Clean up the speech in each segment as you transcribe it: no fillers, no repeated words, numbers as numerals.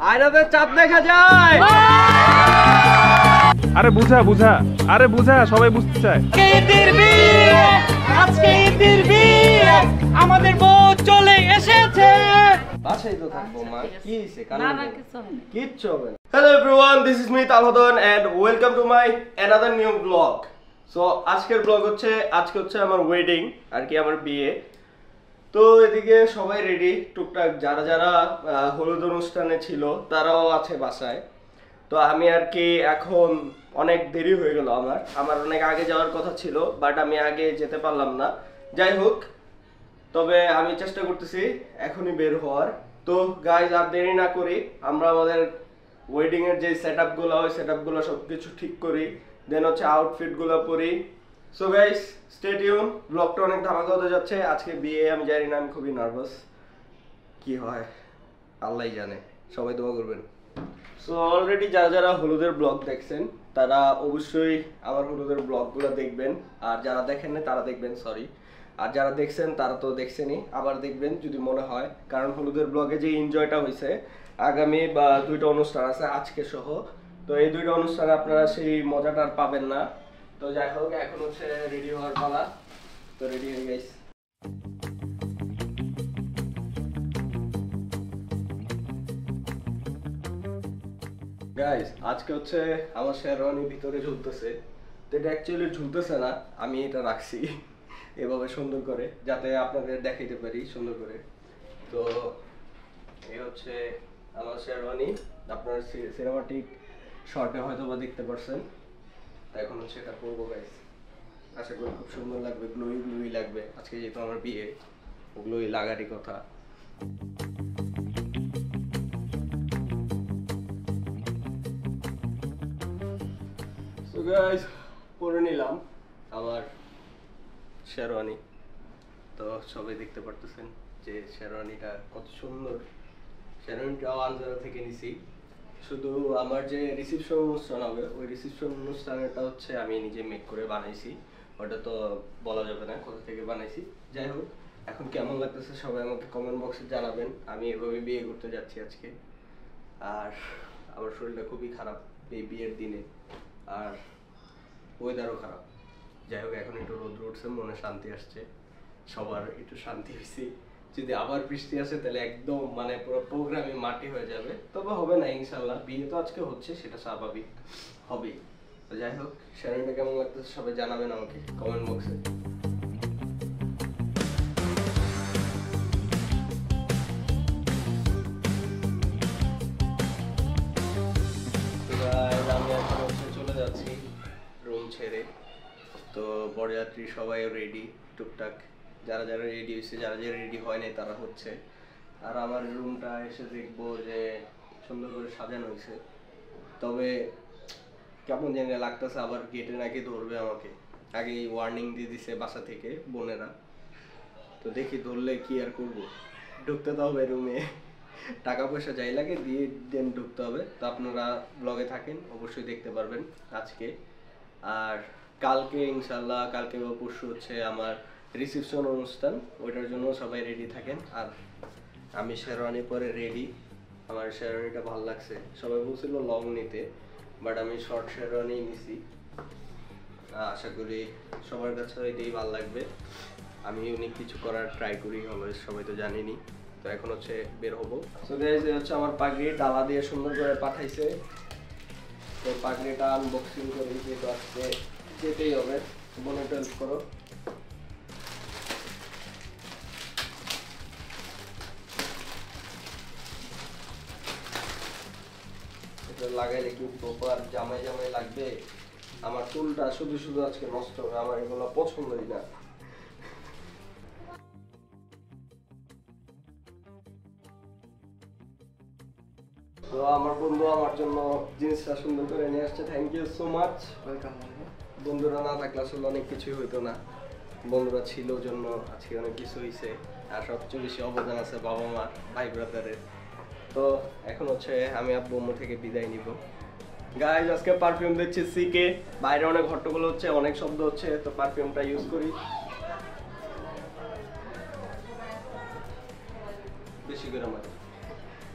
আয়নাতে চাঁদ দেখা যায়। আরে বুঝা বুঝা, আরে বুঝা, সবাই বুঝতে চায়। ঈদের বিয়ে, আজকে ঈদের বিয়ে, আমাদের বউ চলে এসেছে। বাসায় তো থাকবো মা, কি হইছে? না না কিছু হবে না। কিচ্ছু হবে না। Hello everyone, this is me তালহদন and welcome to my another new blog. সো আজকের ব্লগ হচ্ছে, আজকে হচ্ছে আমার ওয়েডিং আর কি, আমার বিয়ে। তো এদিকে সবাই রেডি, টুকটাক যারা যারা হলুদ অনুষ্ঠানে ছিল তারাও আছে বাসায়। তো আমি আর কি এখন অনেক দেরি হয়ে গেল, আমার অনেক আগে যাওয়ার কথা ছিল, বাট আমি আগে যেতে পারলাম না। যাই হোক, তবে আমি চেষ্টা করতেছি এখনই বের হওয়ার। তো গাইজ, আর দেরি না করি, আমরা আমাদের ওয়েডিং এর যে সেটআপগুলো হয় সেটআপগুলো সবকিছু ঠিক করি, দেন হচ্ছে আউটফিটগুলো পরি। সো গাইজ, স্টে টিউন, ব্লগটা অনেক ধামাকা হতে যাচ্ছে। আজকে বিয়ে, আমি জানি না, আমি খুবই নার্ভাস, কি হয় আল্লাহই জানে, সবাই দোয়া করবেন। সো অলরেডি যারা যারা হলুদের ব্লগ দেখছেন তারা অবশ্যই আমার হলুদের ব্লগগুলো দেখবেন, আর যারা দেখেন না তারা দেখবেন, সরি। আর যারা দেখছেন তারা তো দেখছেনই, আবার দেখবেন যদি মনে হয়, কারণ হলুদের ব্লগে যে এনজয়টা হয়েছে, আগামী বা দুইটা অনুষ্ঠান আছে আজকে সহ, তো এই দুইটা অনুষ্ঠানে আপনারা সেই মজাটা আর পাবেন না। তো যাই হোক, এখন হচ্ছে রেডি হওয়ার পালা। তো রেডি হয়ে গেছি। গাইস, আজকে হচ্ছে আমার শেরওয়ানি ভিতরে ঝুলতেছে। তো এটা অ্যাকচুয়ালি ঝুলতেছে না, আমি এটা রাখছি এভাবে সুন্দর করে, যাতে আপনাদের দেখাইতে পারি সুন্দর করে। তো এই হচ্ছে আমার শেরওয়ানি, আপনার সিনেমাটিক শর্টে হয়তো বা দেখতে পারছেন। এখন হচ্ছে এটা পরবো গাইস, আশা করি খুব সুন্দর লাগবে, গ্লোই গ্লোই লাগবে। আজকে যেহেতু আমার বিয়ে, গ্লোই লাগারই কথা। সো গাইস, পরে নিলাম আমার শেরওয়ানি। তো সবাই দেখতে পারতেছেন যে শেরওয়ানিটা কত সুন্দর। শেরওয়ানিটাও আনজারা থেকে নিছি। শুধু আমার যে রিসেপশন অনুষ্ঠান হবে, ওই রিসেপশন অনুষ্ঠানটা হচ্ছে আমি নিজে মেক করে বানাইছি, ওটা তো বলা যাবে না কোথা থেকে বানাইছি। যাই হোক, এখন কেমন লাগতেছে সবাই আমাকে কমেন্ট বক্সে জানাবেন। আমি এভাবে বিয়ে করতে যাচ্ছি আজকে, আর আমার শরীরটা খুবই খারাপ এই বিয়ের দিনে, আর ওয়েদারও খারাপ। যাই হোক, এখন একটু রোদ উঠছে, মনে শান্তি আসছে, সবার একটু শান্তি হয়েছে। যদি আবার বৃষ্টি আসে তাহলে একদম মানে পুরো প্রোগ্রামে মাটি হয়ে যাবে, তবে হবে না ইনশাল্লাহ। বিয়ে তো আজকে হচ্ছে, সেটা স্বাভাবিক হবেই। তো যাই হোক, শেরওয়ানিটা কেমন লাগতেছে সবাই জানাবেন আমাকে কমেন্ট বক্সে। আমি এখন হচ্ছে চলে যাচ্ছি রুম ছেড়ে। তো বরযাত্রী সবাই রেডি, টুকটাক যারা যারা রেডি হয়েছে, যারা যারা রেডি হয় নাই তারা হচ্ছে। আর আমার রুমটা এসে দেখবো যে সুন্দর করে সাজানো হয়েছে, তবে কেমন জানি লাগতেছে, আবার গেটে নাকি ধরবে আমাকে। আগে ওয়ার্নিং দিয়ে দিছে বাসা থেকে বোনেরা, তো দেখি ধরলে কি আর করবো, ঢুকতে তো হবে রুমে, টাকা পয়সা যাই লাগে দিয়ে দেন ঢুকতে হবে। তো আপনারা ব্লগে থাকেন, অবশ্যই দেখতে পারবেন আজকে। আর কালকে ইনশাল্লাহ, কালকে বা পরশু হচ্ছে আমার রিসেপশন অনুষ্ঠান, ওইটার জন্য সবাই রেডি থাকেন। আর আমি শেরওয়ানি পরে রেডি, আমার শেরওয়ানিটা ভালো লাগছে। সবাই বলছিল লং নিতে, বাট আমি শর্ট শেরওয়ানি নিছি। আশা করি সবার কাছে এটাই ভালো লাগবে। আমি ইউনিক কিছু করার ট্রাই করি অলওয়েজ, সবাই তো জানেনই। তো এখন হচ্ছে বের হবো। সো গাইস, এই হচ্ছে আমার পাগড়ি, ডালা দিয়ে সুন্দর করে পাঠাইছে। তো পাগড়িটা আনবক্সিং করে যেহেতু আজকে যেতেই হবে, বোনের হেল্প করো। এটা লাগাইলে কি প্রপার জামাই জামাই লাগবে? আমার চুলটা শুধু শুধু আজকে নষ্ট হবে, আমার এগুলো পছন্দই না। তো আমার বন্ধু আমার জন্য জিনিসটা সুন্দর করে নিয়ে আসছে, thank you so much. Welcome. বন্ধুরা না থাকলে আসলে অনেক কিছুই হইতো না, বন্ধুরা ছিল জন্য আজকে অনেক কিছু হয়েছে। আর সবচেয়ে বেশি অবদান আছে বাবা মা, ভাই ব্রাদারের। তো এখন হচ্ছে আমি আব্বু আম্মু থেকে বিদায় নিব। গাইজ, আজকে পারফিউম দিচ্ছি সিকে, বাইরে অনেক হট্টগোল হচ্ছে, অনেক শব্দ হচ্ছে, তো পারফিউমটা ইউজ করি বেশি করে।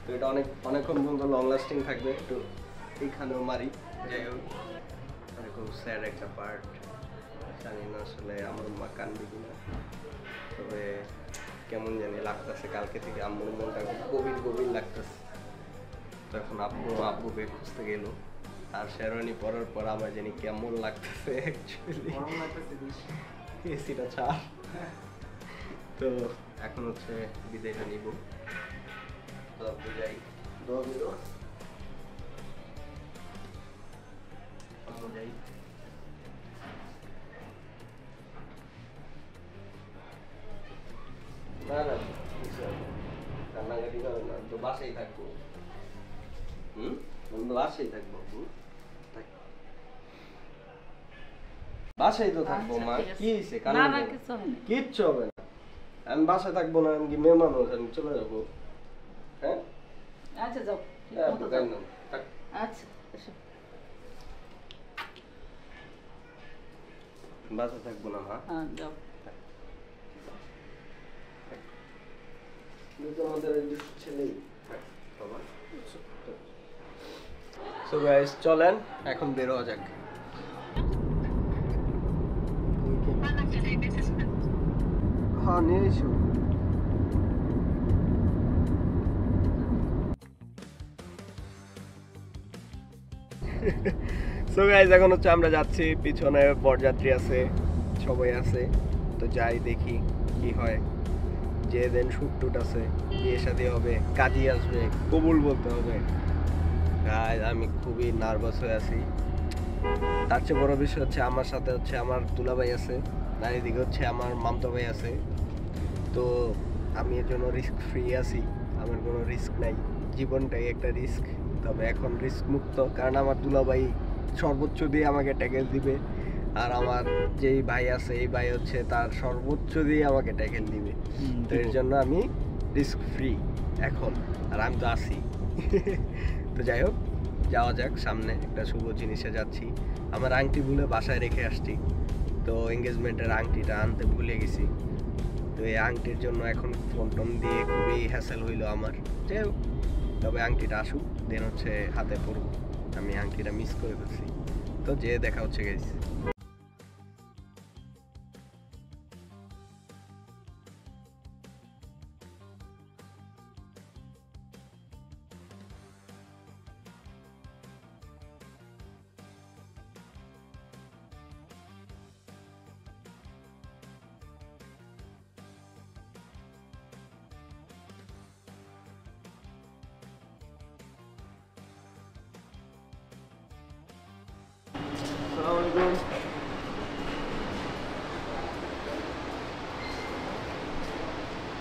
তো এটা অনেকক্ষণ পর্যন্ত লং লাস্টিং থাকবে। একটু এইখানেও মারি, যাই হোক খুব স্যাড একটা পার্ট। জানি না আসলে আমার মা কানবে কিনা, তবে কেমন জানি লাগতেছে। কালকে থেকে আম্মুর মনটা গভীর গভীর লাগতেছে। তো এখন আব্বুকে খুঁজতে গেল, আর শেরওয়ানি পরার পর আমার জানি কেমন লাগতেছে অ্যাকচুয়ালি। এসিটা ছাড়। তো এখন হচ্ছে বিদায়টা নিব। তো আপনি যাই যাই। না না কান্নাকাটি হবে না, তো বাসায় থাকবো। বাসায় থাকবো, বাসায় তো থাকবো। মা কি হয়েছে? কিচ্ছু হবে না, আমি বাসায় থাকবো না। আমি কি মেয়ে মানুষ, আমি চলে যাবো। হ্যাঁ আচ্ছা যাও। আচ্ছা বাসায় থাকবো না মা। হ্যাঁ যাও। সো গাইস চলেন এখন বের হওয়া যাক। হ্যাঁ নিয়ে এসো। সো গাইস এখন হচ্ছে আমরা যাচ্ছি, পিছনে বরযাত্রী আছে, সবাই আছে। তো যাই দেখি কি হয়। যে দেন শুট টুট আছে, বিয়ে শাদী হবে, কাজী আসবে, কবুল বলতে হবে। গাইস আমি খুবই নার্ভাস হয়ে আছি। তার চেয়ে বড় বিষয় হচ্ছে আমার সাথে হচ্ছে আমার দুলাভাই আছে, আর এদিকে হচ্ছে আমার মামতো ভাই আছে। তো আমি এর জন্য রিস্ক ফ্রি আছি, আমার কোনো রিস্ক নাই। জীবনটাই একটা রিস্ক, তবে এখন রিস্ক মুক্ত, কারণ আমার দুলাভাই সর্বোচ্চ দিয়ে আমাকে ট্যাকেল দিবে। আর আমার যেই ভাই আছে, এই ভাই হচ্ছে তার সর্বোচ্চ দিয়ে আমাকে ট্যাকেল দিবে। তো এর জন্য আমি রিস্ক ফ্রি এখন, আর আমি তো আছি। তো যাই হোক, যাওয়া যাক সামনে। একটা শুভ জিনিসে যাচ্ছি। আমার আংটি ভুলে বাসায় রেখে আসছি, তো এঙ্গেজমেন্টের আংটিটা আনতে ভুলে গেছি। তো এই আংটির জন্য এখন ফোন টোন দিয়ে খুবই হ্যাসেল হইলো আমার। যাই হোক, তবে আংটিটা আসুক, দেন হচ্ছে হাতে পরবো। আমি আংটিটা মিস করে ফেলছি। তো যে দেখা হচ্ছে গাইস।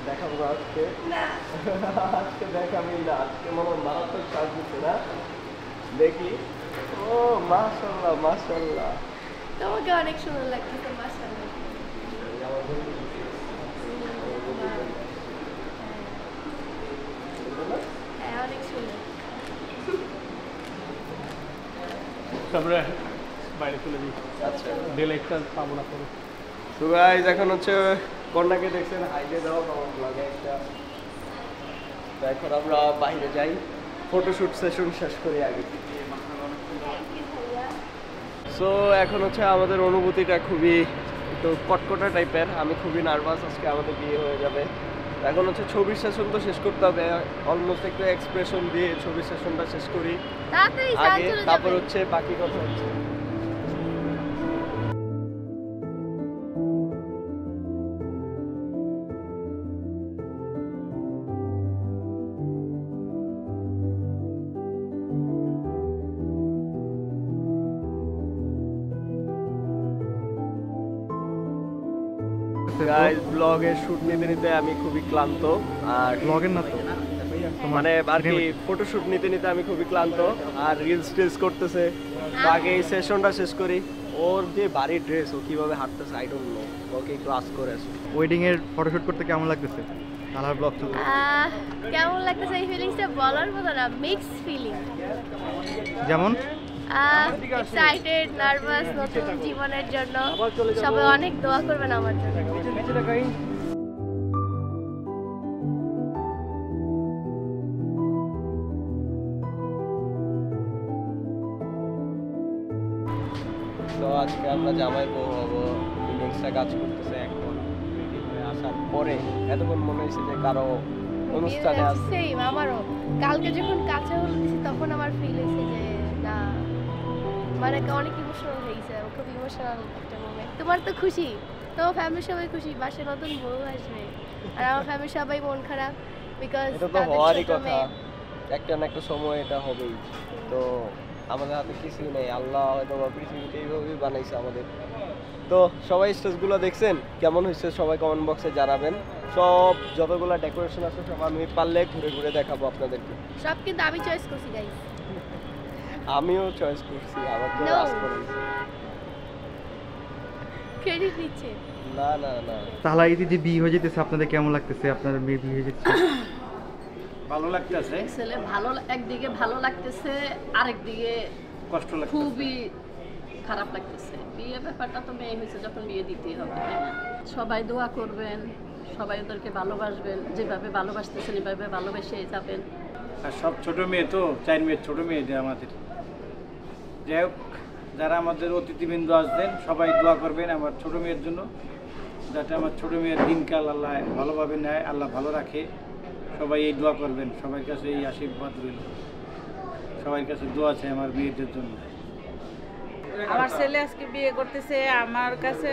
দেখাবো আজকে আজকে দেখাবি না, আজকে মনে হয় মারাত্মক কাজ দিচ্ছে না। দেখি। ও মাশাআল্লাহ মাশাআল্লাহ, তোমাকে অনেক সুন্দর লাগতেছে মাশাআল্লাহ। হ্যাঁ অনেক সুন্দর। তারপরে বাইরে চলে যাই। আচ্ছা ডেলে একটা পাবো না পরে। তো গাইস এখন হচ্ছে কন্যাকে দেখছেন হাইটে দাও লাগে একটা। তো এখন আমরা বাইরে যাই, ফটোশুট সেশন শেষ করি আগে। সো এখন হচ্ছে আমাদের অনুভূতিটা খুবই একটু কটকটা টাইপের। আমি খুবই নার্ভাস, আজকে আমাদের বিয়ে হয়ে যাবে। এখন হচ্ছে ছবির সেশন তো শেষ করতে হবে, অলমোস্ট একটু এক্সপ্রেশন দিয়ে ছবির সেশনটা শেষ করি আগে, তারপর হচ্ছে বাকি কথা হচ্ছে। গাইস ব্লগের শুট নিতে নিতে আমি খুবই ক্লান্ত। আর ব্লগের না তো, মানে আর কি ফটোশুট নিতে নিতে আমি খুবই ক্লান্ত, আর রিলস টিলস করতেছে। তো আগে এই সেশনটা শেষ করি। ওর যে বাড়ির ড্রেস, ও কিভাবে হাঁটতেছে I don't know, okay class করে আসি। ওয়েডিং এর ফটোশুট করতে কেমন লাগতেছে? তালার ব্লগ তো কেমন লাগতেছে এই ফিলিংসটা বলার মতো না, মিক্সড ফিলিং। যেমন এক্সাইটেড, নার্ভাস, নতুন জীবনের জন্য। সবাই অনেক দোয়া করবেন আমার জন্য। তো আজকে আমরা জামাই বউ হবো, ফিলিংসটা কাজ করতেছে। এখন রেডি হয়ে আসার পরে এতক্ষণ মনে হয়েছে যে কারো অনুষ্ঠানে আছে। সেম আমারও কালকে যখন কাছে হলো দিছি তখন আমার ফিল হয়েছে যে না মানে অনেক ইমোশনাল হয়েছে, খুব ইমোশনাল একটা মোমেন্ট। তোমার তো খুশি, তোমার ফ্যামিলি সবাই খুশি, বাসায় নতুন বউ আসবে, আর আমার ফ্যামিলি সবাই মন খারাপ বিকজ এটা তো হওয়ারই কথা, একটা না একটা সময় এটা হবেই। তো আমাদের হাতে কিছুই নেই, আল্লাহ হয়তো পৃথিবীতে এইভাবেই বানাইছে আমাদের। তো সবাই স্টেজগুলো দেখছেন কেমন হয়েছে, সবাই কমেন্ট বক্সে জানাবেন। সব যতগুলো ডেকোরেশন আছে সব আমি পারলে ঘুরে ঘুরে দেখাবো আপনাদেরকে। সব কিন্তু আমি চয়েস করছি গাইস, আমিও চয়েস করছি, আমার তো No. আজ করেছি। ক্রেডিট নিচ্ছে। না না না, তাহলে এই যে বিয়ে হয়ে যেতেছে আপনাদের কেমন লাগতেছে? আপনার মেয়ে বিয়ে হয়ে যাচ্ছে, ভালো লাগতেছে, ছেলে ভালো, একদিকে ভালো লাগতেছে, আরেকদিকে কষ্ট লাগতেছে। খুবই খারাপ লাগতেছে। বিয়ে ব্যাপারটা তো মেয়ে হয়েছে যখন বিয়ে দিতেই হবে, তাই না? সবাই দোয়া করবেন, সবাই ওদেরকে ভালোবাসবেন, যেভাবে ভালোবাসতেছেন এভাবে ভালোবেসে যাবেন। আর সব ছোট মেয়ে তো, 4 মেয়ে ছোট মেয়েদের আমাদের। যাই হোক, যারা আমাদের অতিথিবৃন্দ আসবেন সবাই দোয়া করবেন আমার ছোট মেয়ের জন্য, যাতে আমার ছোট মেয়ের দিনকাল আল্লাহ ভালোভাবে নেয়, আল্লাহ ভালো রাখে। সবাই এই দোয়া করবেন, সবার কাছে এই আশীর্বাদ রইল, সবার কাছে দোয়া আছে আমার মেয়েদের জন্য। আমার ছেলে আজকে বিয়ে করতেছে, আমার কাছে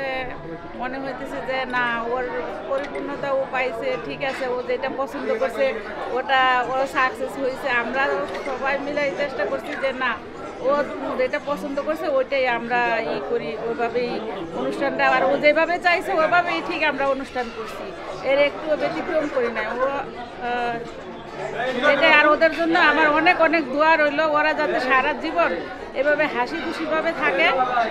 মনে হইতেছে যে না, ওর পরিপূর্ণতা ও পাইছে, ঠিক আছে, ও যেটা পছন্দ করছে ওটা ও সাকসেস হয়েছে। আমরা সবাই মিলে চেষ্টা করছি যে না, ও যেটা পছন্দ করছে ওইটাই আমরা করি, ওইভাবেই অনুষ্ঠানটা, আর ও যেভাবে চাইছে ওইভাবেই ঠিক আমরা অনুষ্ঠান করছি, এর একটু ব্যতিক্রম করি না। ও এটাই, আর ওদের জন্য আমার অনেক অনেক দোয়া রইল, ওরা যাতে সারা জীবন এভাবে হাসি খুশিভাবে থাকে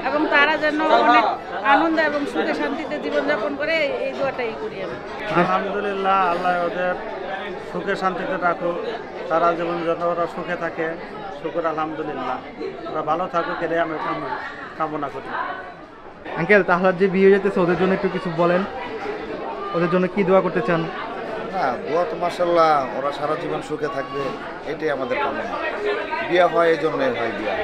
এবং তারা যেন অনেক আনন্দ এবং সুখে শান্তিতে জীবনযাপন করে, এই দোয়াটাই করি আমি। আলহামদুলিল্লাহ, আল্লাহ ওদের সুখে শান্তিতে রাখুক, সারা জীবন যেন ওরা সুখে থাকে, শুকর আলহামদুলিল্লাহ, ওরা ভালো থাকুক, এটাই আমি কামনা করি। আঙ্কেল তাহলে যে বিয়ে হয়ে যেতেছে ওদের জন্য একটু কিছু বলেন, ওদের জন্য কি দোয়া করতে চান? না, দোয়া তো মাশাআল্লাহ, ওরা সারা জীবন সুখে থাকবে, এটাই আমাদের কামনা। বিয়ে হয় এই জন্যই হয় বিয়ে,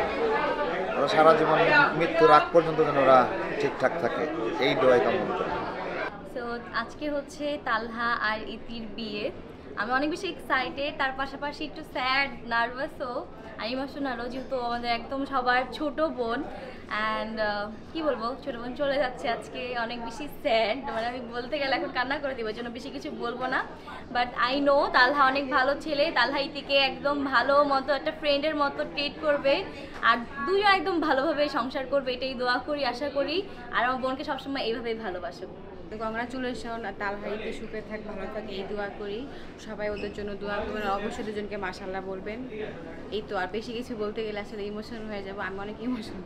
ওরা সারা জীবন মৃত্যুর আগ পর্যন্ত যেন ওরা ঠিকঠাক থাকে, এই দোয়াই কামনা করি। সো আজকে হচ্ছে তালহা আর ইতির বিয়ে। আমি অনেক বেশি এক্সাইটেড, তার পাশাপাশি একটু স্যাড, নার্ভাসও আর ইমোশনালও, যেহেতু আমাদের একদম সবার ছোট বোন। অ্যান্ড কি বলবো, ছোটো বোন চলে যাচ্ছে আজকে, অনেক বেশি স্যাড, মানে আমি বলতে গেলে এখন কান্না করে দেবো, জন্য বেশি কিছু বলবো না। বাট আই নো তালহা অনেক ভালো ছেলে, তালহা ইতিকে একদম ভালো মতো একটা ফ্রেন্ডের মতো ট্রিট করবে, আর দুজন একদম ভালোভাবে সংসার করবে, এটাই দোয়া করি, আশা করি। আর আমার বোনকে সবসময় এইভাবেই ভালোবাসো। কংগ্রাচুলেশন, তালহা ইতি সুখে থাক, ভালো থাকে, এই দোয়া করি। সবাই ওদের জন্য দোয়া করবেন, আর অবশ্যই দুজনকে মাশাআল্লাহ বলবেন। এই তো, আর বেশি কিছু বলতে গেলে আসলে ইমোশন হয়ে যাবো, আমি অনেক ইমোশন।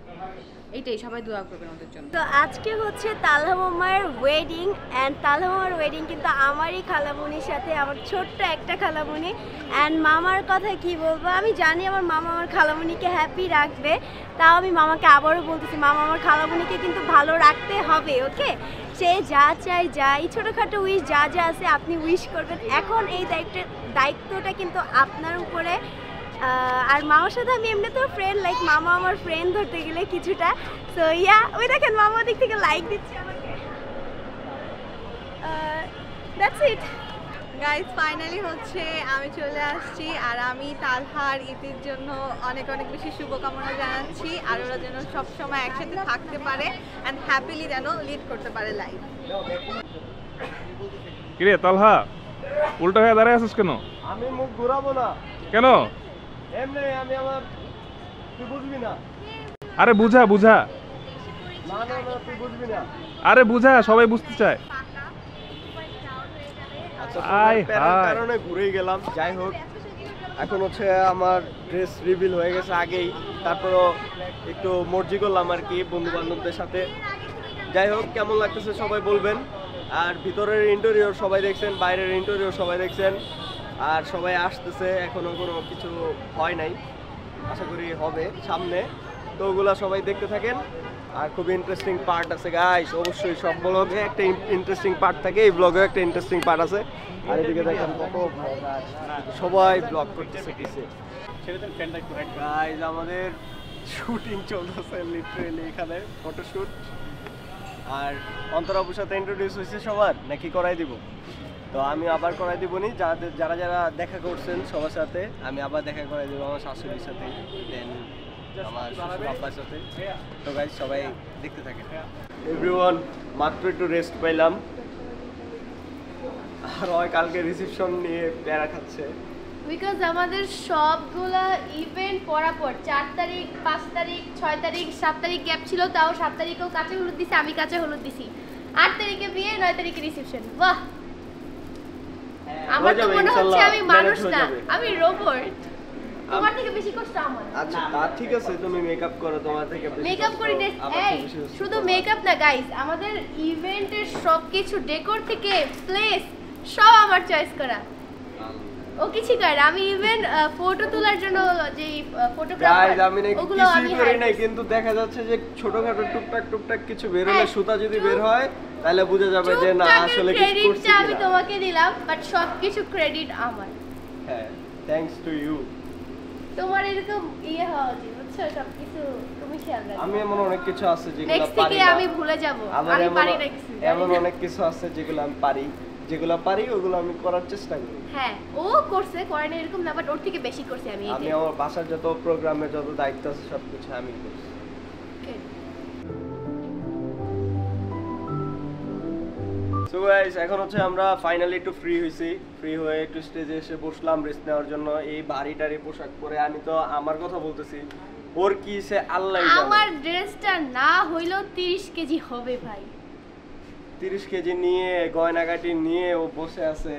এইটাই, সবাই দোয়া করবেন ওদের জন্য। তো আজকে হচ্ছে তালহা মামার ওয়েডিং, অ্যান্ড তালহা মামার ওয়েডিং কিন্তু আমারই খালামুনির সাথে, আমার ছোট্ট একটা খালামুনি। অ্যান্ড মামার কথা কি বলবো, আমি জানি আমার মামা আমার খালামুনিকে হ্যাপি রাখবে, তাও আমি মামাকে আবারও বলতেছি, মামা আমার খালামুনিকে কিন্তু ভালো রাখতে হবে, ওকে? সে যা চাই, যা এই ছোটোখাটো উইশ যা যা আছে আপনি উইশ করবেন। এখন এই দায়িত্বটা কিন্তু আপনার উপরে। আর মামার সাথে আমি এমনিতেও ফ্রেন্ড, লাইক মামা আমার ফ্রেন্ড ধরতে গেলে কিছুটা। সো ইয়া, ওই দেখেন মামা দিক থেকে লাইক দিচ্ছে আমাকে। দ্যাটস ইট গাইস, ফাইনালি হচ্ছে আমি চলে আসছি, আর আমি তালহার ইতির জন্য অনেক অনেক বেশি শুভকামনা জানাচ্ছি, আর ওরা যেন সবসময় একসাথে থাকতে পারে অ্যান্ড হ্যাপিলি যেন লিড করতে পারে লাইফ। কিরে তালহা, উল্টা হয়ে দাঁড়ায় আছিস কেন? আমি মুখ ঘুরাবো না। কেন? এমনি আমি আমার, তুই বুঝবি না। আরে বুঝা বুঝা, না না না, তুই বুঝবি না। আরে বুঝা, সবাই বুঝতে চায়। আচ্ছা, আয় প্যারার হায়। কারণে ঘুরেই গেলাম। যাই হোক, এখন হচ্ছে আমার ড্রেস রিভিল হয়ে গেছে আগেই, তারপরও একটু মর্জি করলাম আর কি বন্ধু বান্ধবদের সাথে। যাই হোক, কেমন লাগতেছে সবাই বলবেন। আর ভিতরের ইন্টেরিয়র সবাই দেখছেন, বাইরের ইন্টেরিয়র সবাই দেখছেন, আর সবাই আসতেছে, এখনো কোনো কিছু হয় নাই, আশা করি হবে সামনে। তো ওগুলা সবাই দেখতে থাকেন, আর খুব ইন্টারেস্টিং পার্ট আছে গাইস, অবশ্যই সব ব্লগে একটা ইন্টারেস্টিং পার্ট থাকে, এই ব্লগেও একটা ইন্টারেস্টিং পার্ট আছে। আর এদিকে দেখেন কত সবাই ব্লগ করতেছে কিসে। গাইস, আমাদের শুটিং চলতেছে লিটারেলি এখানে ফটোশুট। আর অন্তরাপুর সাথে ইন্ট্রোডিউস হয়েছে সবার নাকি করাই দিব? তো আমি আবার করাই দিব নি, যারা যারা দেখা করছেন সবার সাথে আমি আবার দেখা করাই দেবো আমার শাশুড়ির সাথে, দেন আমার শ্বশুর আব্বার সাথে। তো গাইস সবাই দেখতে থাকেন। এভরিওয়ান মাত্র একটু রেস্ট পাইলাম, আর ওই কালকে রিসেপশন নিয়ে প্যারা খাচ্ছে। বিকজ আমাদের সবগুলা ইভেন্ট পরাপর 4 তারিখ 5 তারিখ 6 তারিখ 7 তারিখ গ্যাপ ছিল, তাও 7 তারিখেও কাঁচা হলুদ দিছি, আমি কাঁচা হলুদ দিছি। 8 তারিখে বিয়ে, 9 তারিখে রিসেপশন। বাহ, আমার তো মনে হচ্ছে আমি মানুষ না, আমি রোবট। তোমার থেকে বেশি কষ্ট আমার। আচ্ছা তা ঠিক আছে, তুমি মেকআপ করো, তোমার থেকে বেশি মেকআপ করি। এই শুধু মেকআপ না গাইস, আমাদের ইভেন্টের সবকিছু ডেকোর থেকে প্লেস সব আমার চয়েস করা। ও কিছু করে না, আমি ইভেন ফটো তোলার জন্য যে ফটোগ্রাফার আমি কিছুই করি নাই, কিন্তু দেখা যাচ্ছে যে ছোটখাটো টুকটাক কিছু বের হলে সুতা যদি বের হয় তাহলে বোঝা যাবে যে না আসলে কিছু করছি। ক্রেডিটটা আমি তোমাকে দিলাম, বাট সবকিছু ক্রেডিট আমার। হ্যাঁ, থ্যাঙ্কস টু ইউ। তোমার এরকম হওয়া উচিত, বুঝছো? সবকিছু তুমি খেয়াল রাখো। আমি এমন অনেক কিছু আছে যেগুলো নেক্সট থেকে আমি ভুলে যাব, আমি পারি না কিছু। এমন অনেক কিছু আছে যেগুলো আমি পারি, যেগুলো পারি ওগুলো আমি করার চেষ্টা করি। হ্যাঁ, ও করছে, করে না এরকম না, বাট ওর থেকে বেশি করছি আমি। আমার বাসার যত প্রোগ্রামে যত দায়িত্ব আছে সবকিছু আমি করছি। সো গাইস, এখন হচ্ছে আমরা ফাইনালি একটু ফ্রি হইছি, ফ্রি হয়ে একটু স্টেজে এসে বসলাম রেস্ট নেওয়ার জন্য। এই ভারী পোশাক পরে আমি তো আমার কথা বলতেছি, ওর কি সে আল্লাহই জানে। আমার ড্রেসটা না হইলো 30 কেজি হবে ভাই। 30 কেজি নিয়ে গয়নাগাটি নিয়ে ও বসে আছে।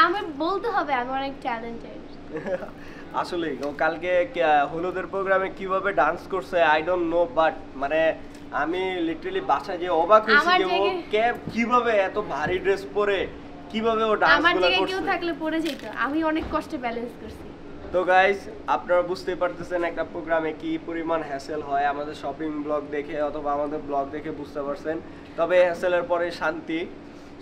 আমার বলতে হবে আমি অনেক ট্যালেন্টেড। আসলে ও কালকে হলুদের প্রোগ্রামে কিভাবে ডান্স করছে আই ডোন্ট নো, বাট মানে আমি লিটারালি বাসায় যে অবাক হইছি যে ও কিভাবে এত ভারী ড্রেস পরে কিভাবে ও ডান্স করছে। আমার জায়গায় কেউ থাকলে পড়ে যেত, আমি অনেক কষ্টে ব্যালেন্স করছি। তো গাইস, আপনারা বুঝতেই পারতেছেন একটা প্রোগ্রামে কি পরিমাণ হ্যাসেল হয়, আমাদের শপিং ব্লগ দেখে অথবা আমাদের ব্লগ দেখে বুঝতে পারছেন। তবে হ্যাসেলের পরে শান্তি,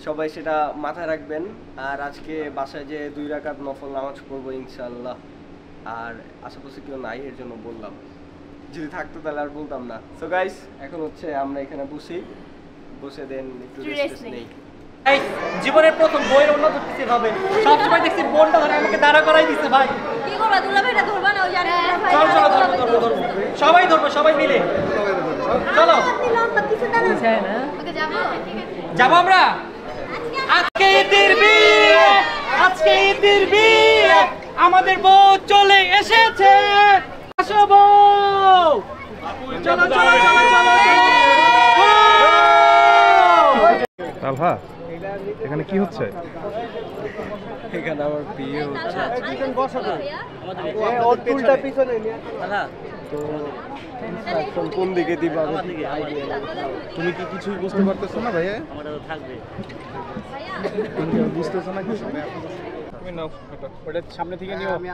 সবাই সেটা মাথায় রাখবেন। আর আজকে বাসায় যে 2 রাকাত নফল নামাজ পড়বো ইনশাআল্লাহ। আর আশেপাশে কেউ নাই এর জন্য বললাম, যদি থাকতো তাহলে আর বলতাম না। সো গাইস, এখন হচ্ছে আমরা এখানে বসে দেন একটু রেস্ট নেই। জীবনের প্রথম বইয়ের অন্য ধরতেছি ভাবে, সবসময় দেখছি বোনটা ধরে আমাকে দাঁড়া করাই দিচ্ছে। ভাই কি করবা, দুলা ভাইটা ধরবা না? ওই জানে চল ধরবো, সবাই ধরবো, সবাই মিলে চলো। যাবো আমরা। আজকে ঈদের বিয়ে, আজকে ঈদের বিয়ে, আমাদের বউ চলে এসেছে। আসো বউ, চলো চলো চলো চলো। তালহা, এখানে কি হচ্ছে? এখানে আমার বিয়ে হচ্ছে। তো কোন দিকে দিবা? তুমি কি কিছুই বুঝতে পারতেছো না ভাইয়া? তুমি বুঝতেছো না কিছু? তুমি নাও ওটা সামনে থেকে নিও। আমি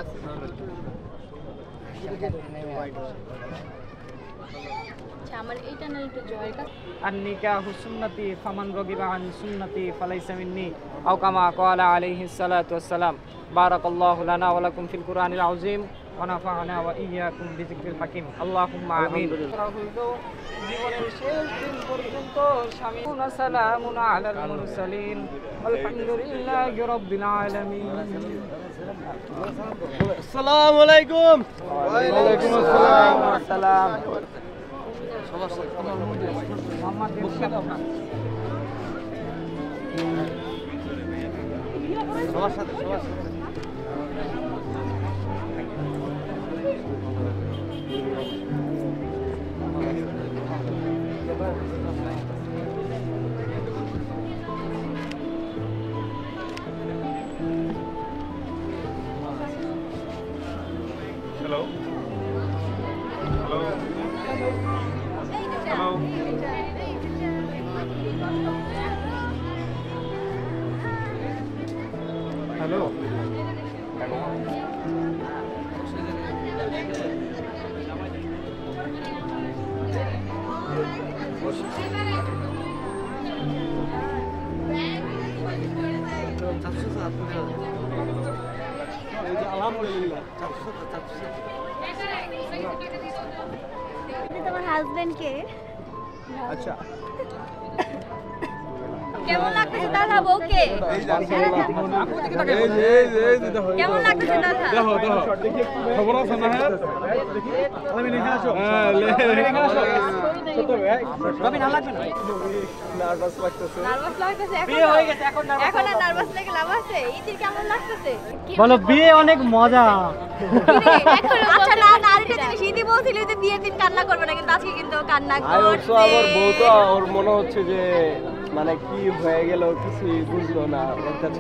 আমার এইটা না একটু জয়ের কাছে। আন-নিকাহু সুন্নতি ফামান রাগিবা আন সুন্নতি ফালাইসা মিন্নি আও কামা ক্বালা আলাইহিস সালাতু ওয়াস সালাম। বারাকাল্লাহু লানা ওয়া লাকুম ফিল কুরআনিল আযীম ওয়া নাফা'না ওয়া ইয়্যাকুম বিযিকরিল হাকীম। আল্লাহুম্মা আমিন। জীবনের শেষ দিন পর্যন্ত শামিউন সালামুন আলাল মুরসালিন আলহামদুলিল্লাহি রাব্বিল আলামিন। আসসালামু আলাইকুম। ওয়া আলাইকুম আসসালাম। সবার সাথে হ্যালো হ্যালো হ্যালো হ্যালো আলহামদুলিল্লাহ। তোমার হাজবেন্ড কে? আচ্ছা কেমন লাগতেছে তালহা বউকে? কেমন লাগতেছে তালহা? দেখো দেখো খবর আছে না? আমি নিয়ে আসো হ্যাঁ লে ছোট ভাই কবি না লাগবে না নার্ভাস লাগতেছে বিয়ে হয়ে গেছে এখন এখন আর নার্ভাস লাগে লাভ আছে? ইতির কেমন লাগতেছে? বলো বিয়ে অনেক মজা। আচ্ছা না না আরেকটা জিনিস ইতি বলছিল যে বিয়ের দিন কান্না করবে না কিন্তু আজকে কিন্তু কান্না করছে। আমার বউ তো ওর মনে হচ্ছে যে মানে কি হয়ে গেল কিছুই বুঝলো না।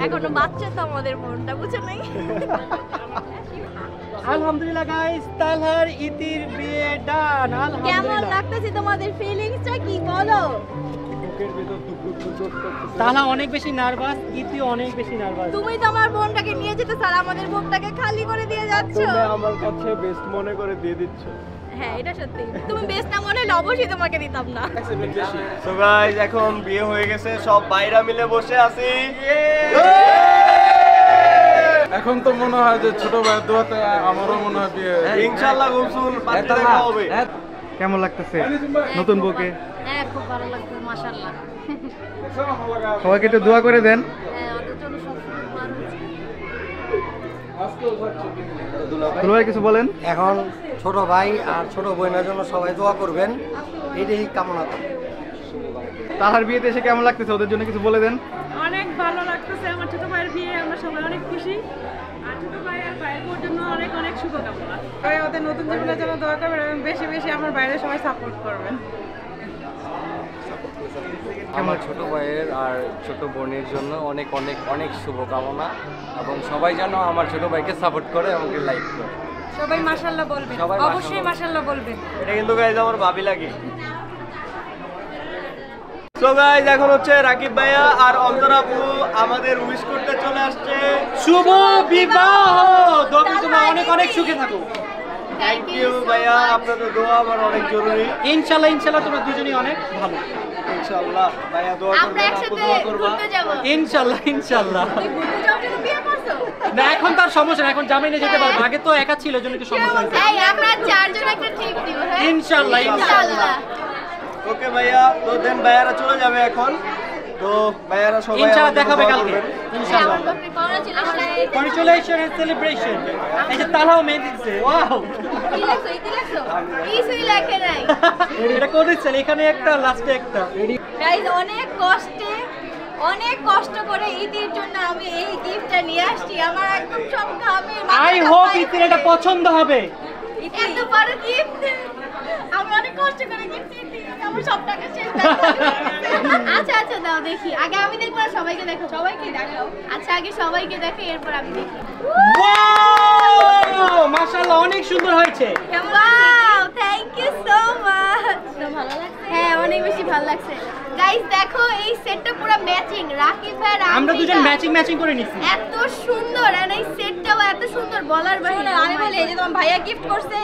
এখনো বাচ্চা তো আমাদের মনটা বুঝে নাই। আলহামদুলিল্লাহ গাইস, তালহার ইতির বিয়ে ডান। কেমন আলহামদুলিল্লাহ। লাগতেছে তোমাদের ফিলিংসটা কি বলো? বুকের ভিতর দুপুর দুপুর করতেছে। তালহা অনেক বেশি নার্ভাস, ইতি অনেক বেশি নার্ভাস। তুমি তো আমার বোনটাকে নিয়ে যেতে স্যার আমাদের বুকটাকে খালি করে দিয়ে যাচ্ছো। তুমি আমার কাছে বেস্ট মনে করে দিয়ে দিচ্ছ। হ্যাঁ এটা সত্যি। তুমি বেস্ট না মনে হলে অবশ্যই তোমাকে দিতাম না। সো গাইস এখন বিয়ে হয়ে গেছে, সব ভাইরা মিলে বসে আছি। এখন তো মনে হয় যে ছোট ভাই দোয়াতে আমারও মনে হয় বিয়ে ইনশাআল্লাহ গোসল পাত্রে দেখা হবে। কেমন লাগতেছে নতুন বউকে? হ্যাঁ খুব ভালো লাগছে মাশাআল্লাহ। সবাইকে একটু দোয়া করে দেন। হ্যাঁ ওদের জন্য সবসময় দোয়া রয়েছে। দুলা ভাই কিছু বলেন। এখন ছোট ভাই আর ছোট বোনের জন্য সবাই দোয়া করবেন, এটাই কামনা করি। তালহার বিয়েতে এসে কেমন লাগতেছে ওদের জন্য কিছু বলে দেন। অনেক ভালো লাগতেছে, আমার ছোট ভাইয়ের বিয়ে, আমরা সবাই অনেক খুশি। আর ছোট ভাই আর ভাইয়ের বোর জন্য অনেক অনেক শুভকামনা। সবাই ওদের নতুন জীবনের জন্য দোয়া করবেন এবং বেশি বেশি আমার বাইরে সবাই সাপোর্ট করবেন। আমার ছোট ভাইয়ের আর ছোট বোনের জন্য অনেক অনেক অনেক শুভকামনা এবং সবাই যেন আমার ছোট ভাইকে সাপোর্ট করে এবং লাইক করে। সবাই মাশাআল্লাহ বলবেন, সবাই অবশ্যই মাশাআল্লাহ বলবেন। এটা কিন্তু গাইজ আমার ভাবি লাগে। সো গাইজ এখন হচ্ছে রাকিব ভাইয়া আর অন্তর আপু আমাদের উইশ করতে চলে আসছে। শুভ বিবাহ, তোমরা অনেক অনেক সুখে থাকো। থ্যাংক ইউ ভাইয়া, আপনাদের দোয়া আমার অনেক জরুরি। ইনশাআল্লাহ ইনশাআল্লাহ তোমরা দুজনেই অনেক ভালো। ইনশাআল্লাহ ভাইয়া দোয়া করবেন, আপু দোয়া করবা। ইনশাআল্লাহ ইনশাআল্লাহ। ঘুরতে যাওয়ার জন্য বিয়ে করছো? না এখন তার সমস্যা না, এখন জামাইনে যেতে পারবো। আগে তো একা ছিল জন্য একটু সমস্যা হয়েছে। এই আমরা চারজন একটা ট্রিপ দিব হ্যাঁ ইনশাআল্লাহ ইনশাআল্লাহ। ওকে ভাইয়া, তো দেন ভাইয়ারা চলে যাবে এখন। তো ভাইয়ারা সবাই ইনশাআল্লাহ আমাদের দেখাবে দোয়া কালকে করবেন। ইনশাআল্লাহ। Congratulation and celebration. এই যে তালহাও মেহেদি দিছে। ওয়াও, কি লাগছো ইতি লাগছো? কিছুই লেখে নাই। এটা কোন দিছেন? এখানে একটা লাস্টে একটা। গাইস অনেক কষ্ট করে ঈদের জন্য আমি এই গিফটটা নিয়ে আসছি। আমার একদম সব ঘামে আই হোপ ইতির এটা পছন্দ হবে। এত বড় গিফট আমি অনেক কষ্ট করে গিফট দিয়েছি, আমার সব টাকা শেষ। আচ্ছা আচ্ছা দাও দেখি, আগে আমি দেখবো আর সবাইকে দেখো। সবাইকে দেখাও। আচ্ছা আগে সবাইকে দেখো এরপর আমি দেখি। ওয়াও মাশাআল্লাহ অনেক সুন্দর হয়েছে। Wow thank you so much. ভালো লাগছে? হ্যাঁ অনেক বেশি ভালো লাগছে। গাইস দেখো এই সেটটা পুরো ম্যাচিং। রাকিব ভাই আর আমরা দুজন ম্যাচিং ম্যাচিং করে নিছি। এত সুন্দর আর এই সেটটাও এত সুন্দর বলার বাইরে। আমি বলি এই যে তোমার ভাইয়া গিফট করছে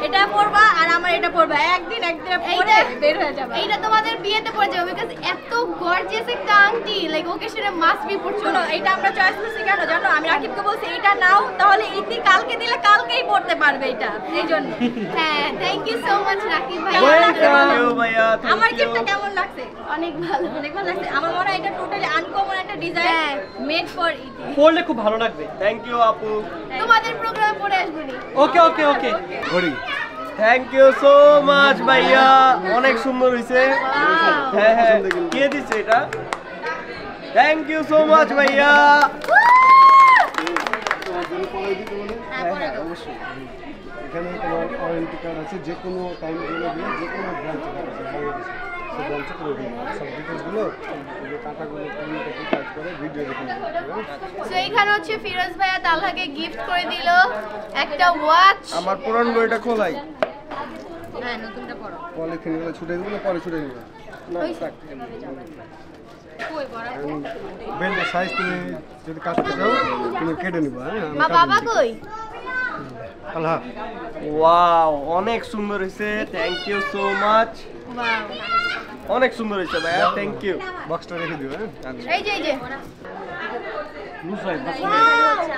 এটা পরবা আর আমার এটা পরবা। একদিন পরে বের হয়ে যাবে। এইটা তোমাদের বিয়েতে পরে যাবে বিকজ এত গর্জিয়াস একটা আংটি লাইক ওকেশনে মাস্ট বি পরছো না। এটা আমরা চয়েস করছি কেন জানো? আমি রাকিবকে বলছি এটা নাও, তাহলে ইতি কালকে দিলে কালকেই পরতে পারবে এটা, এইজন্য। হ্যাঁ thank you so much Rakib ভাই। থ্যাংক ইউ ভাইয়া। আমার গিফটটা কেমন লাগছে? অনেক ভালো লাগছে। আমার মনে হয় এটা টোটালি আনকমন একটা ডিজাইন মেড ফর ইতি। পরলে খুব ভালো লাগবে। থ্যাংক ইউ আপু। তোমাদের প্রোগ্রামে পরে আসবো নি। ওকে ওকে ওকে। ঘড়ি থ্যাংক ইউ সো মাচ ভাইয়া, অনেক সুন্দর হইছে। হ্যাঁ হ্যাঁ কে দিছে এটা? থ্যাংক ইউ সো মাচ ভাইয়া। হ্যাঁ অবশ্যই। এখানে তোমার ওয়ারেন্টি কার্ড আছে, যে কোনো টাইম জন্য দিয়ে যে কোনো ব্রাঞ্চে বাংলাদেশে সে ব্রাঞ্চে করে দিই। সব ডিটেলসগুলো এই যে টাকাগুলো কমিউনিটি কাজ করে ভিডিও দেখে সো এখানে হচ্ছে ফিরোজ ভাইয়া তালহাকে গিফট করে দিল একটা ওয়াচ। আমার পুরান বইটা খোলাই। হ্যাঁ নতুনটা পড়ো। পলিথিনগুলো ছুটে দিলে পরে ছুটে নিবে না থাক। কই বড় বেল্টের সাইজ তুমি যদি কাটতে চাও তুমি কেটে নিবা। হ্যাঁ মা বাবা কই? তালহা ওয়াও অনেক সুন্দর হইছে, thank you so much. Wow অনেক সুন্দর হইছে ভাইয়া, থ্যাংক ইউ। বক্সটা রেখে দিও। হ্যাঁ এই যে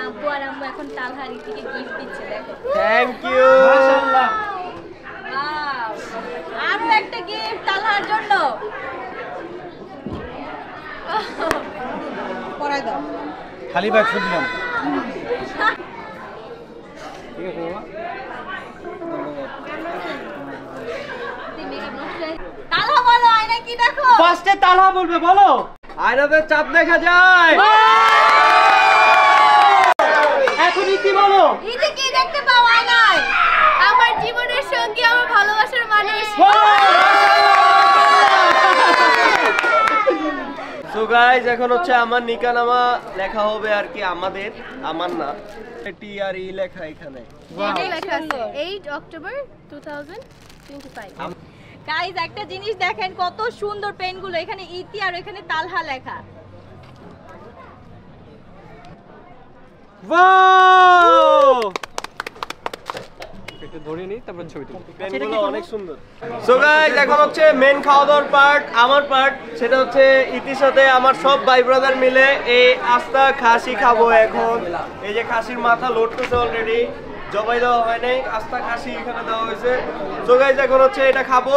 আব্বু আর আম্মু এখন তালহার ইতিকে গিফট দিচ্ছে দেখো। থ্যাংক ইউ মাশাআল্লাহ। ওয়াও খালি ভাই শুনলাম ঠিক আছে বাবা তালহা বলো আয়না কি দেখো? ফার্স্টে তালহা বলবে, বলো। আয়নাতে চাঁদ দেখা যায়। এখন ইতি বলো। ইতি কি দেখতে পাও আয়নায়? আমার জীবনের সঙ্গী, আমার ভালোবাসার মানুষ। সো গাইস, এখন হচ্ছে আমার নিকানামা লেখা হবে আর কি, আমাদের, আমার না, টি আর ই লেখা এখানে। এটা লেখা আছে 8 অক্টোবর 2025। গাইস একটা জিনিস দেখেন কত সুন্দর পেনগুলো, এখানে ইতি আর এখানে তালহা লেখা। ওয়াও! একটু ধরে নিই তারপর ছবি তুলি। পেনগুলো অনেক সুন্দর। সো গাইস, এখন হচ্ছে মেন খাওয়া দাওয়ার পার্ট, আমার পার্ট। সেটা হচ্ছে ইতির সাথে আমার সব ভাই ব্রাদার মিলে এই আস্তা খাসি খাবো এখন। এই যে খাসির মাথা লোড করছে অলরেডি, জবাই দেওয়া হয় নাই, আস্তা খাসি এখানে দেওয়া হয়েছে। সো গাইস, এখন হচ্ছে এটা খাবো,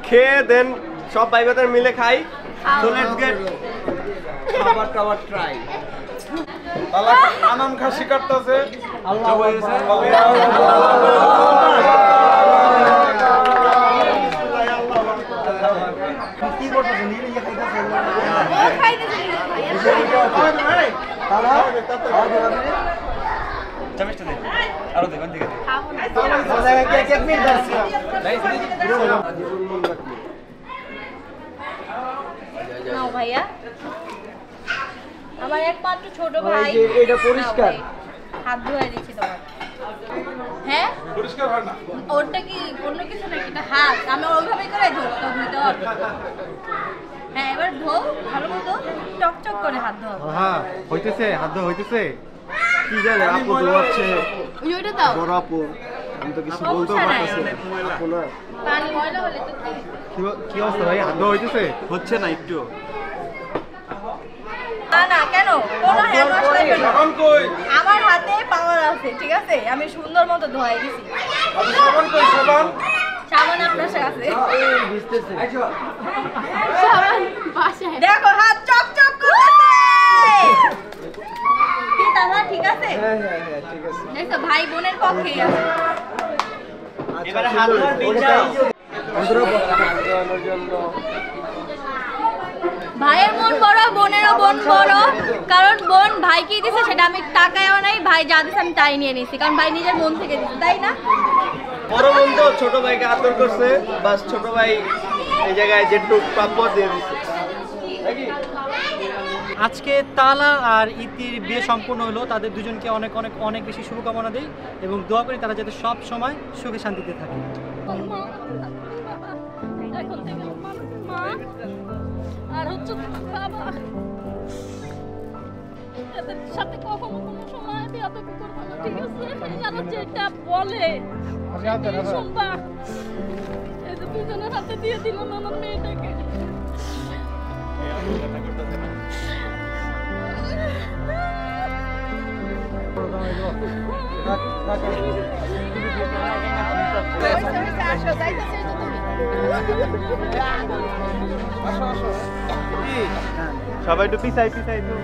খেয়ে দেন সব ভাই ব্রাদার মিলে খাই। সো লেটস গেট খাবার টাবার ট্রাই। আনাম খাসি কাটতেছে আল্লাহ হয়েছে কি করতেছেন? নিজে নিজে খাইতেছেন? ও খাইতেছে চামিচটা দে, আরো দে, দিকে দে। খাবো না। এক মিনিট দাঁড়াচ্ছি। নাও ভাইয়া, আমার একমাত্র ছোট ভাই, ভাই। এটা পরিষ্কার। নাও ভাই, হাত ধুয়ে দিচ্ছি তোমার। হ্যাঁ পরিষ্কার হয় না ওটা কি অন্য কিছু নাকি? এটা হাত, আমি ওইভাবে করে ধরতে ধুইতে হবে। হ্যাঁ এবার ধো ভালো মতো, চকচক করে হাত ধো। হ্যাঁ, হইতেছে, হাত ধোয়া হইতেছে। কি জানে আপু ধোয়াচ্ছে, ওইটা দাও। বড় আপু, আমি তো কিছু বলতেও সমস্যা নাই। পারতেছি না। আপু না, পানি ময়লা হলে তো কি? কি অবস্থা ভাই? হাত ধোয়া হইতেছে? হচ্ছে না একটু। না না কেন, কোনো হ্যান্ড ওয়াশ লাগবে না। আমার হাতে পাওয়ার আছে, ঠিক আছে? আমি সুন্দর মতো ধোয়াই দিছি। সাবান কই সাবান? সাবান আপনার কাছে। সাবান বাসায়। দেখো হাত চকচক করতেছে। কি দাদা ঠিক আছে? হ্যাঁ হ্যাঁ হ্যাঁ, ঠিক আছে। দেখো ভাই বোনের পক্ষেই আছে। এবারে হাত ধোয়ার দিন যাও। হাত ধোয়ানোর জন্য ভাইয়ের মন বড়, বোনেরও মন বড়, কারণ বোন ভাই কি দিছে সেটা আমি টাকায়ও নাই, ভাই যা দিছে আমি তাই নিয়ে নিছি, কারণ ভাই নিজের মন থেকে দিছে, তাই না? বড় বোন তো ছোট ভাইকে আদর করছে, বাস ছোট ভাই এই জায়গায় যেটুক প্রাপ্য দিয়ে দিচ্ছে। আজকে তালা আর ইতির বিয়ে সম্পূর্ণ হলো। তাদের দুজনকে অনেক অনেক অনেক বেশি শুভকামনা দিই এবং দোয়া করি তারা যাতে সব সময় সুখে শান্তিতে থাকে। এখন থেকে মা আর হচ্ছে বাবা, এদের সাথে কখনো কোনো সময় বেয়াদবি করবো না, ঠিক আছে? যারা যেটা বলে শুনবা। এই যে দুজনের হাতে দিয়ে দিলাম আমার মেয়েটাকে। সবাই একটু পিছাই পিছাই তো।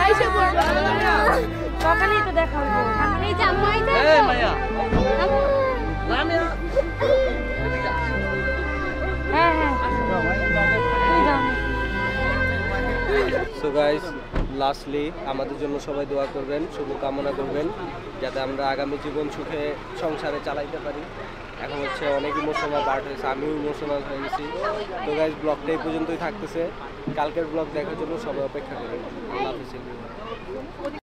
আইসা পড়বা। সকালেই তো দেখা হলো। এই যে আম্মু আইছে। এই মাইয়া। হ্যাঁ হ্যাঁ। সো গাইস, লাস্টলি আমাদের জন্য সবাই দোয়া করবেন, শুভ কামনা করবেন যাতে আমরা আগামী জীবন সুখে সংসারে চালাইতে পারি। এখন হচ্ছে অনেক ইমোশনাল পার্ট হয়েছে, আমিও ইমোশনাল হয়ে গেছি। তো গাইস, ব্লগটা এই পর্যন্তই থাকতেছে। কালকের ব্লগ দেখার জন্য সবাই অপেক্ষা করবেন। আল্লাহ হাফেজ।